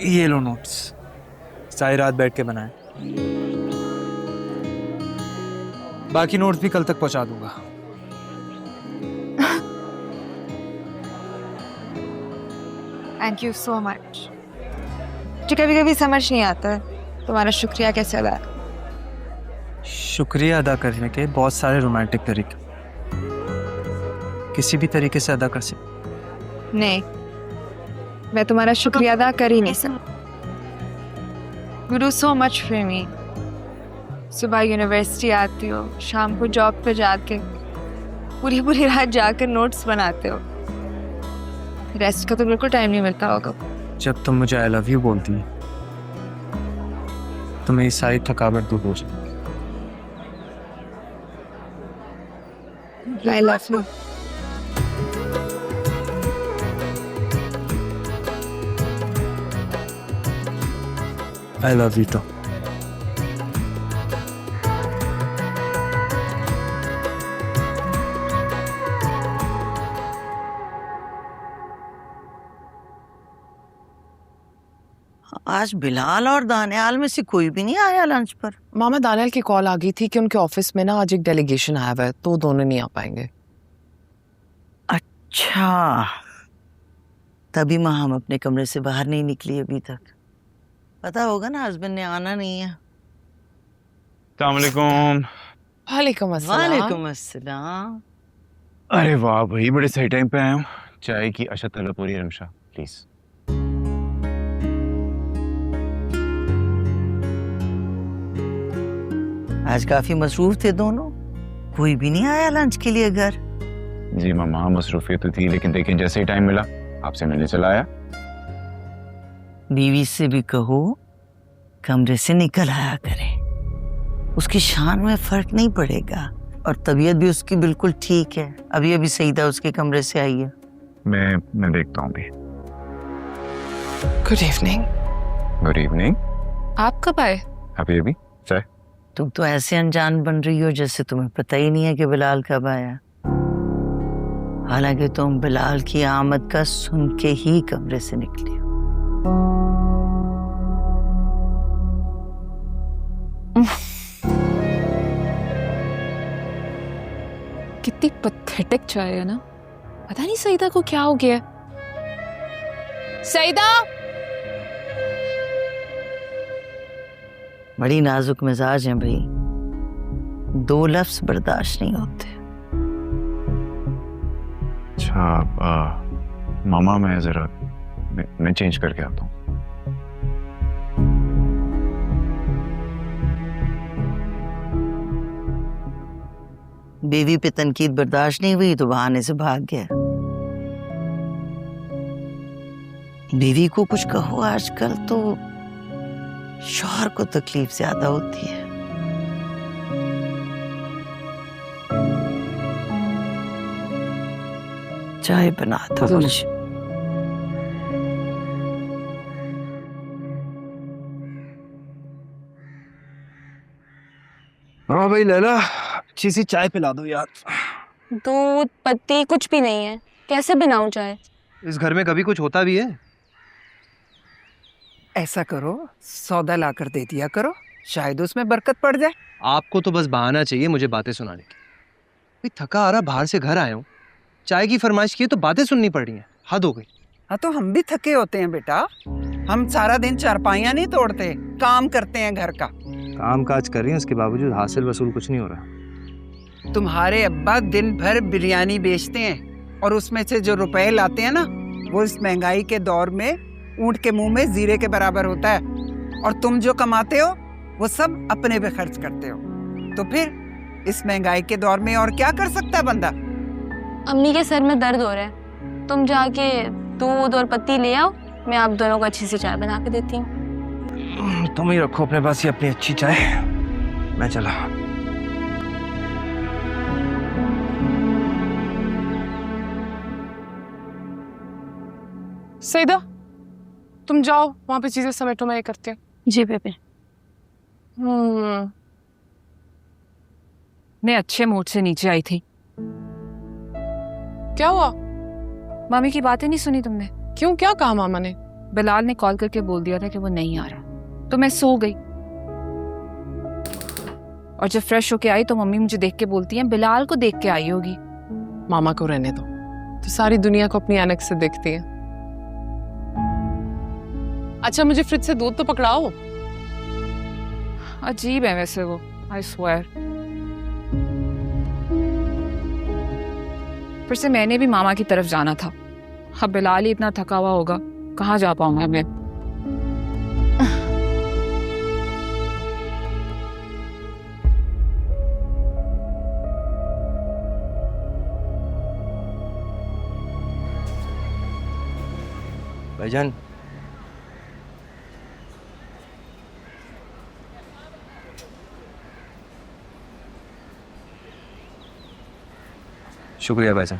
ये लो नोट्स, सारी रात बैठ के बनाए। बाकी नोट्स भी कल तक पहुंचा दूंगा। Thank you so much. मुझे कभी कभी समझ नहीं आता तुम्हारा शुक्रिया कैसे अदा करूं। शुक्रिया अदा करने के बहुत सारे रोमांटिक तरीके, किसी भी तरीके से अदा कर सकते। नहीं, मैं तुम्हारा शुक्रिया अदा कर ही नहीं सकती। You do so much for me. सुबह यूनिवर्सिटी आती हो, शाम को जॉब पे जाके पूरी पूरी रात जाकर नोट्स बनाते हो। रेस्ट का तो बिल्कुल टाइम नहीं मिलता होगा। जब तुम मुझे आई लव यू बोलती है तो मेरी सारी थकावट दूर हो जाती। I love you. I love you तो। आज बिलाल और दानियाल में से कोई भी नहीं आया लंच पर। मामा, दानियाल की कॉल आ गई थी कि उनके ऑफिस में ना आज एक डेलीगेशन आया हुआ है, तो दोनों नहीं आ पाएंगे। अच्छा, तभी माँ हम अपने कमरे से बाहर नहीं निकली अभी तक। पता होगा ना हस्बैंड ने आना नहीं है। अस्सलामुअलैकुम। वालेकुम अस्सलाम। वालेकुम अस्सलाम। अरे वाह भाई, बड़े सही टाइम पे आया हूँ। चाय की अशद तलब पूरी रमशा प्लीज। आज काफी मसरूफ थे दोनों, कोई भी नहीं आया लंच के लिए घर। जी मामा, मसरूफियत तो थी, लेकिन देखिए जैसे ही टाइम मिला आपसे मिलने चला आया। बीवी से भी कहो कमरे से निकल आया करे, उसकी शान में फर्क नहीं पड़ेगा। और तबीयत भी उसकी बिल्कुल ठीक है। अभी अभी सईदा उसके कमरे से आई है। मैं देखता हूँ भी। Good evening. Good evening. आप कब आए? अभी चाय। तुम तो ऐसे अनजान बन रही हो जैसे तुम्हें पता ही नहीं है कि बिलाल कब आया। हालांकि तुम बिलाल की आमद का सुन के ही कमरे से निकली हो। कितनी पथेटिक चाय है ना। पता नहीं सईदा को क्या हो गया। सईदा! बड़ी नाजुक मिजाज है भाई, दो लफ्ज बर्दाश्त नहीं होते। अच्छा मामा, मैं जरा मैं चेंज करके आता हूँ। बीवी पे तनकीद बर्दाश्त नहीं हुई तो बहाने से भाग गया। बीवी को कुछ कहो आजकल तो शौहर को तकलीफ ज्यादा होती है। चाय बना दो मुझे। हाँ भाई लैला, अच्छी सी चाय पिला दो यार। दूध पत्ती कुछ भी नहीं है, कैसे बनाऊं चाय? इस घर में कभी कुछ होता भी है? ऐसा करो, सौदा ला कर दे दिया करो, शायद उसमें बरकत पड़ जाए। आपको तो बस बहाना चाहिए मुझे बातें सुनाने की। भाई थका आ रहा, बाहर से घर आया हूँ, चाय की फरमाइश की तो बातें सुननी पड़ रही हैं। हद हो गई। हाँ तो हम भी थके होते हैं बेटा, हम सारा दिन चारपाइयाँ नहीं तोड़ते, काम करते हैं घर का। काम काज कर रही हैं, उसके बावजूद हासिल वसूल कुछ नहीं हो रहा। तुम्हारे अब्बा दिन भर बिरयानी बेचते हैं और उसमें से जो रुपए लाते हैं ना, वो इस महंगाई के दौर में ऊंट के मुंह में जीरे के बराबर होता है। और तुम जो कमाते हो वो सब अपने पे खर्च करते हो। तो फिर इस महंगाई के दौर में और क्या कर सकता है बंदा? अम्मी के सर में दर्द हो रहा है, तुम जाके दूध और पत्ती ले आओ, मैं आप दोनों को अच्छी सी चाय बना के देती हूँ। तुम ही रखो अपने पास ये अपनी अच्छी चाय, मैं चला। सईदा, तुम जाओ वहां पे चीजें समेटो, मैं ये करती हूँ। जी बेबे। मैं अच्छे मूड से नीचे आई थी। क्या हुआ? मामी की बातें नहीं सुनी तुमने? क्यों, क्या कहा मामा ने? बिलाल ने कॉल करके बोल दिया था कि वो नहीं आ रहा, तो मैं सो गई। और जब फ्रेश होके आई तो मम्मी मुझे देख के बोलती है बिलाल को देख के आई होगी। मामा को रहने दो, तो सारी दुनिया को अपनी ऐनक से देखती है। अच्छा मुझे फ्रिज से दूध तो पकड़ाओ। अजीब है वैसे वो, आई स्वेयर। फिर से मैंने भी मामा की तरफ जाना था। अब बिलाल ही इतना थका हुआ होगा, कहाँ जा पाऊंगा मैं। भाईजान, शुक्रिया भाईजान।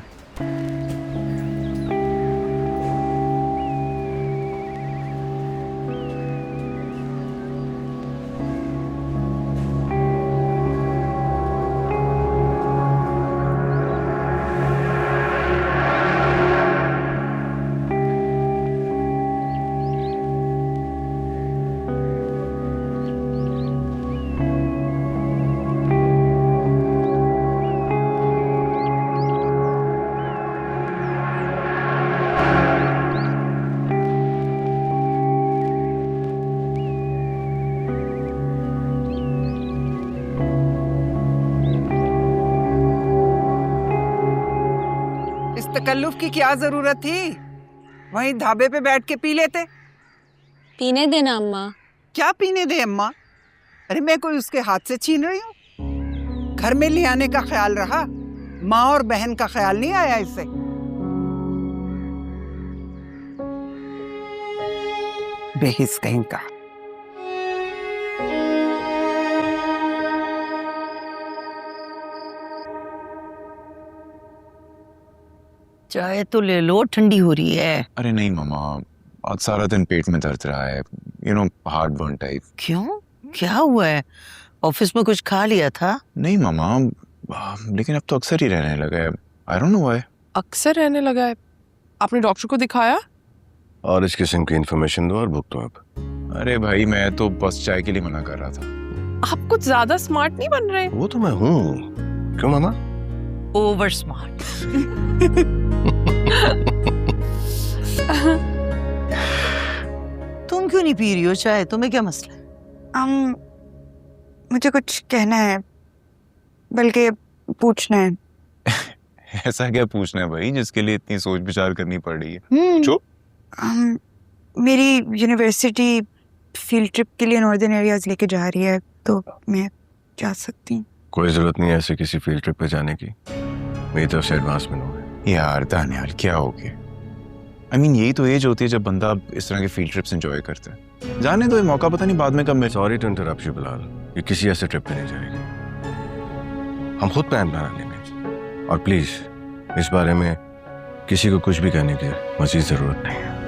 इस तकल्लुफ की क्या जरूरत थी? वहीं ढाबे पे बैठ के पी लेते। पीने देना अम्मा। क्या पीने दे अम्मा? अरे मैं कोई उसके हाथ से छीन रही हूँ? घर में ले आने का ख्याल रहा, माँ और बहन का ख्याल नहीं आया इससे। बेहिस कहीं का। चाय तो ले लो, ठंडी हो रही है। अरे नहीं मामा, आज सारा दिन पेट में दर्द रहा है, हार्ट बर्न टाइप। क्यों, क्या हुआ है? ऑफिस में कुछ खा लिया था? नहीं मामा, लेकिन अब तो अक्सर ही रहने लगा है। I don't know why. अक्सर रहने लगा है? आपने डॉक्टर को दिखाया? और इस किस्म की इन्फॉर्मेशन दो और भुग दो अब। अरे भाई, मैं तो बस चाय के लिए मना कर रहा था। आप कुछ ज्यादा स्मार्ट नहीं बन रहे। वो तो मैं हूँ। क्यों मामा? Over smart. तुम क्यों नहीं पी रही हो चाय? तुम्हें क्या मसला है? मुझे कुछ कहना है, बल्कि पूछना है। ऐसा क्या पूछना है भाई, जिसके लिए इतनी सोच विचार करनी पड़ रही है? चुप। मेरी यूनिवर्सिटी फील्ड ट्रिप के लिए नॉर्दर्न एरियाज लेके जा रही है, तो मैं जा सकती हूँ? कोई जरूरत नहीं है ऐसे किसी फील्ड ट्रिप पे जाने की। मेरी तरफ से एडवांस में होगा। यार दानियाल, क्या हो गया? यही तो एज होती है जब बंदा इस तरह के फील्ड ट्रिप्स एंजॉय करता है। जाने दो, ये मौका पता नहीं बाद में कब मिले। Sorry to interrupt you Bilal, ये किसी ऐसे ट्रिप पे नहीं जाएगी। हम खुद प्लान बना लेंगे। और प्लीज इस बारे में किसी को कुछ भी कहने की मजीद जरूरत नहीं है।